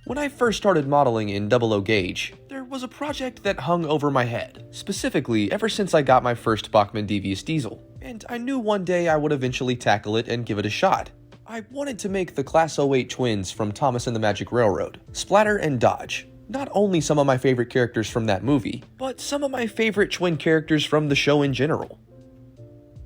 When I first started modeling in 00 gauge, there was a project that hung over my head, specifically ever since I got my first Bachmann Devious Diesel, and I knew one day I would eventually tackle it and give it a shot. I wanted to make the Class 08 twins from Thomas and the Magic Railroad, Splatter and Dodge. Not only some of my favorite characters from that movie, but some of my favorite twin characters from the show in general.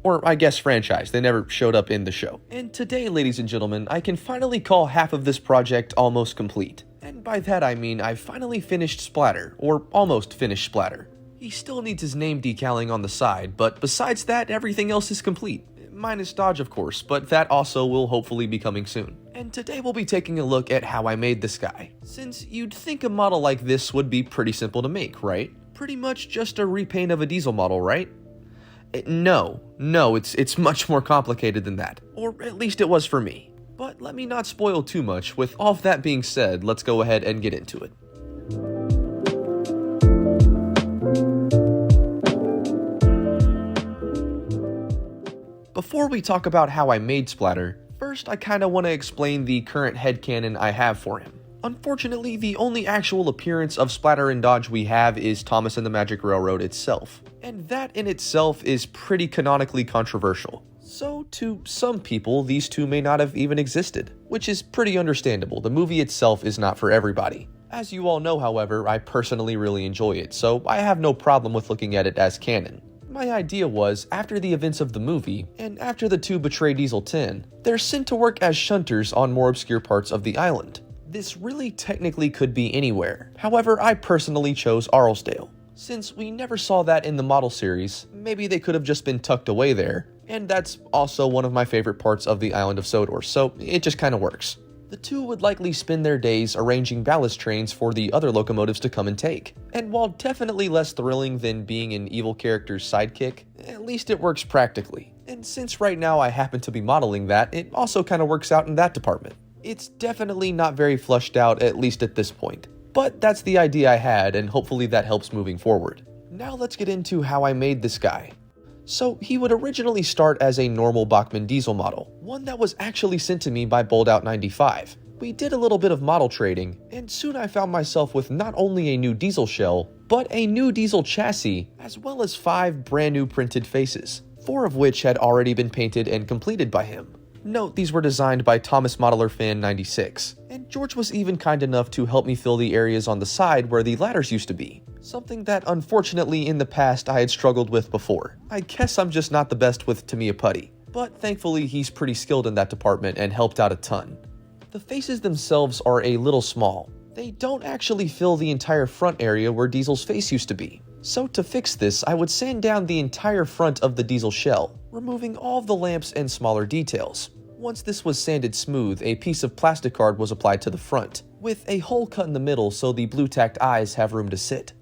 Or I guess franchise, they never showed up in the show. And today, ladies and gentlemen, I can finally call half of this project almost complete. And by that I mean I've finally finished Splatter, or almost finished Splatter. He still needs his name decaling on the side, but besides that, everything else is complete. Minus Dodge, of course, but that also will hopefully be coming soon. And today we'll be taking a look at how I made this guy. Since you'd think a model like this would be pretty simple to make, right? Pretty much just a repaint of a diesel model, right? No, it's much more complicated than that. Or at least it was for me. But let me not spoil too much. With all of that being said, let's go ahead and get into it. Before we talk about how I made Splatter, first I kinda want to explain the current headcanon I have for him. Unfortunately, the only actual appearance of Splatter and Dodge we have is Thomas and the Magic Railroad itself, and that in itself is pretty canonically controversial. So to some people, these two may not have even existed, which is pretty understandable. The movie itself is not for everybody. As you all know, however, I personally really enjoy it, so I have no problem with looking at it as canon. My idea was, after the events of the movie, and after the two betray Diesel 10, they're sent to work as shunters on more obscure parts of the island. This really technically could be anywhere, however I personally chose Arlesdale. Since we never saw that in the model series, maybe they could have just been tucked away there, and that's also one of my favorite parts of the island of Sodor, so it just kinda works. The two would likely spend their days arranging ballast trains for the other locomotives to come and take. And while definitely less thrilling than being an evil character's sidekick, at least it works practically. And since right now I happen to be modeling that, it also kinda works out in that department. It's definitely not very fleshed out, at least at this point. But that's the idea I had, and hopefully that helps moving forward. Now let's get into how I made this guy. So he would originally start as a normal Bachmann diesel model, one that was actually sent to me by Boldout 95. We did a little bit of model trading, and soon I found myself with not only a new diesel shell, but a new diesel chassis, as well as 5 brand new printed faces, 4 of which had already been painted and completed by him. Note these were designed by Thomas Modeler Fan 96, and George was even kind enough to help me fill the areas on the side where the ladders used to be. Something that unfortunately in the past I had struggled with before. I guess I'm just not the best with Tamiya putty, but thankfully he's pretty skilled in that department and helped out a ton. The faces themselves are a little small. They don't actually fill the entire front area where Diesel's face used to be. So to fix this, I would sand down the entire front of the Diesel shell, removing all of the lamps and smaller details. Once this was sanded smooth, a piece of plastic card was applied to the front, with a hole cut in the middle so the blue-tacked eyes have room to sit.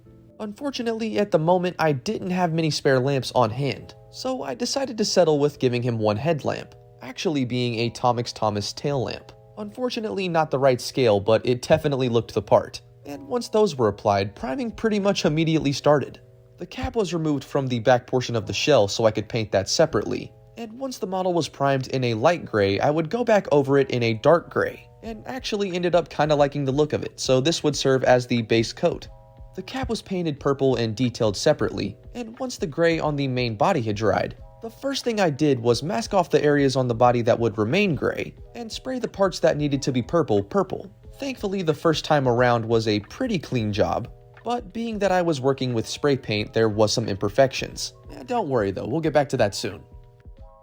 Unfortunately, at the moment, I didn't have many spare lamps on hand, so I decided to settle with giving him one headlamp, actually being a Tomix Thomas tail lamp. Unfortunately, not the right scale, but it definitely looked the part. And once those were applied, priming pretty much immediately started. The cap was removed from the back portion of the shell so I could paint that separately. And once the model was primed in a light gray, I would go back over it in a dark gray, and actually ended up kinda liking the look of it, so this would serve as the base coat. The cap was painted purple and detailed separately, and once the gray on the main body had dried, the first thing I did was mask off the areas on the body that would remain gray, and spray the parts that needed to be purple. Thankfully, the first time around was a pretty clean job, but being that I was working with spray paint, there was some imperfections. Don't worry though, we'll get back to that soon.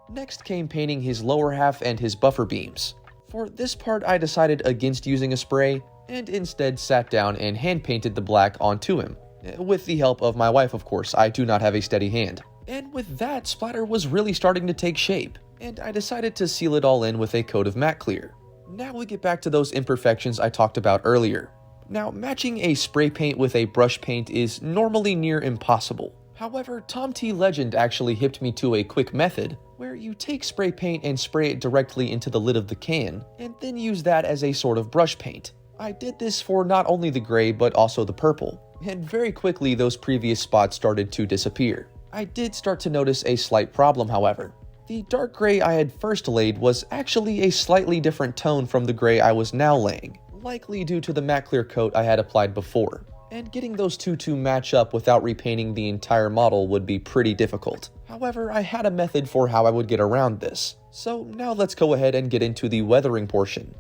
Next came painting his lower half and his buffer beams. For this part, I decided against using a spray, and instead sat down and hand painted the black onto him. With the help of my wife, of course, I do not have a steady hand. And with that, Splatter was really starting to take shape, and I decided to seal it all in with a coat of matte clear. Now we get back to those imperfections I talked about earlier. Now, matching a spray paint with a brush paint is normally near impossible. However, Tom T. Legend actually hipped me to a quick method, where you take spray paint and spray it directly into the lid of the can, and then use that as a sort of brush paint. I did this for not only the gray, but also the purple, and very quickly those previous spots started to disappear. I did start to notice a slight problem, however. The dark gray I had first laid was actually a slightly different tone from the gray I was now laying, likely due to the matte clear coat I had applied before. And getting those two to match up without repainting the entire model would be pretty difficult. However, I had a method for how I would get around this. So now let's go ahead and get into the weathering portion.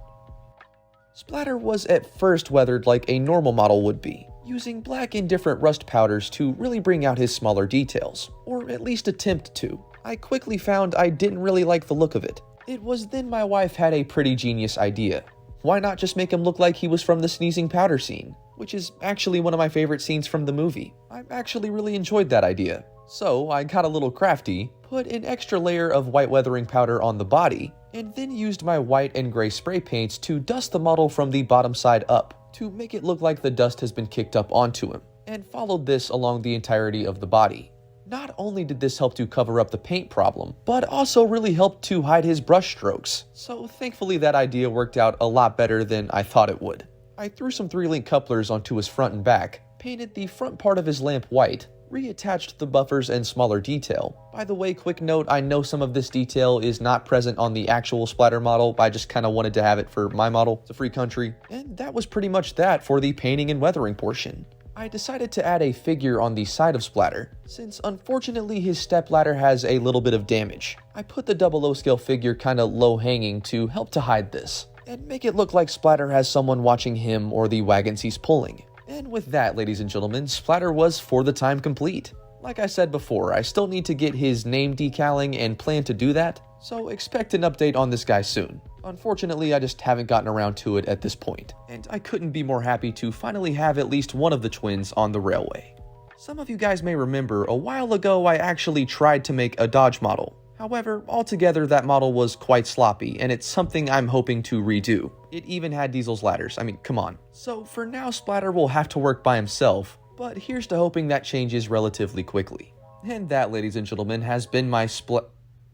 Splatter was at first weathered like a normal model would be, using black and different rust powders to really bring out his smaller details, or at least attempt to. I quickly found I didn't really like the look of it. It was then my wife had a pretty genius idea. Why not just make him look like he was from the sneezing powder scene, which is actually one of my favorite scenes from the movie. I actually really enjoyed that idea. So I got a little crafty, put an extra layer of white weathering powder on the body, and then used my white and gray spray paints to dust the model from the bottom side up, to make it look like the dust has been kicked up onto him, and followed this along the entirety of the body. Not only did this help to cover up the paint problem, but also really helped to hide his brush strokes. So thankfully that idea worked out a lot better than I thought it would. I threw some 3-link couplers onto his front and back, painted the front part of his lamp white, reattached the buffers and smaller detail. By the way, quick note, I know some of this detail is not present on the actual Splatter model, I just kind of wanted to have it for my model. It's a free country. And that was pretty much that for the painting and weathering portion. I decided to add a figure on the side of Splatter, since unfortunately his stepladder has a little bit of damage. I put the 00 scale figure kinda low hanging to help to hide this, and make it look like Splatter has someone watching him or the wagons he's pulling. And with that, ladies and gentlemen, Splatter was for the time complete. Like I said before, I still need to get his name decaling and plan to do that, so expect an update on this guy soon. Unfortunately, I just haven't gotten around to it at this point, and I couldn't be more happy to finally have at least one of the twins on the railway. Some of you guys may remember, a while ago I actually tried to make a Dodge model. However, altogether that model was quite sloppy, and it's something I'm hoping to redo. It even had Diesel's ladders, I mean, come on. So for now, Splatter will have to work by himself, but here's to hoping that changes relatively quickly. And that, ladies and gentlemen, has been my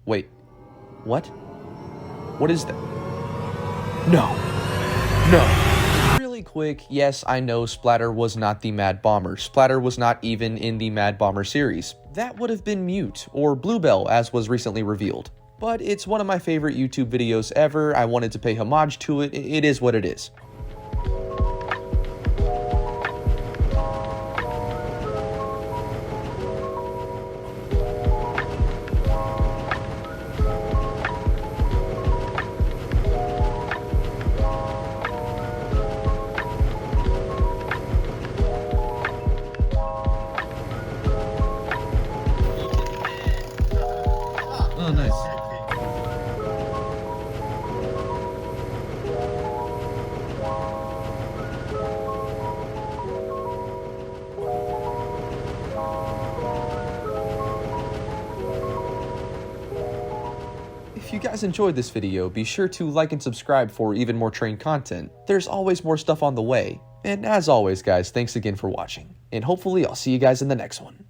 Wait. What? What is that? No. Really quick, yes, I know Splatter was not the Mad Bomber. Splatter was not even in the Mad Bomber series. That would have been Mute, or Bluebell, as was recently revealed. But it's one of my favorite YouTube videos ever. I wanted to pay homage to it. It is what it is. Oh, nice. If you guys enjoyed this video, be sure to like and subscribe for even more train content. There's always more stuff on the way. And as always, guys, thanks again for watching. And hopefully I'll see you guys in the next one.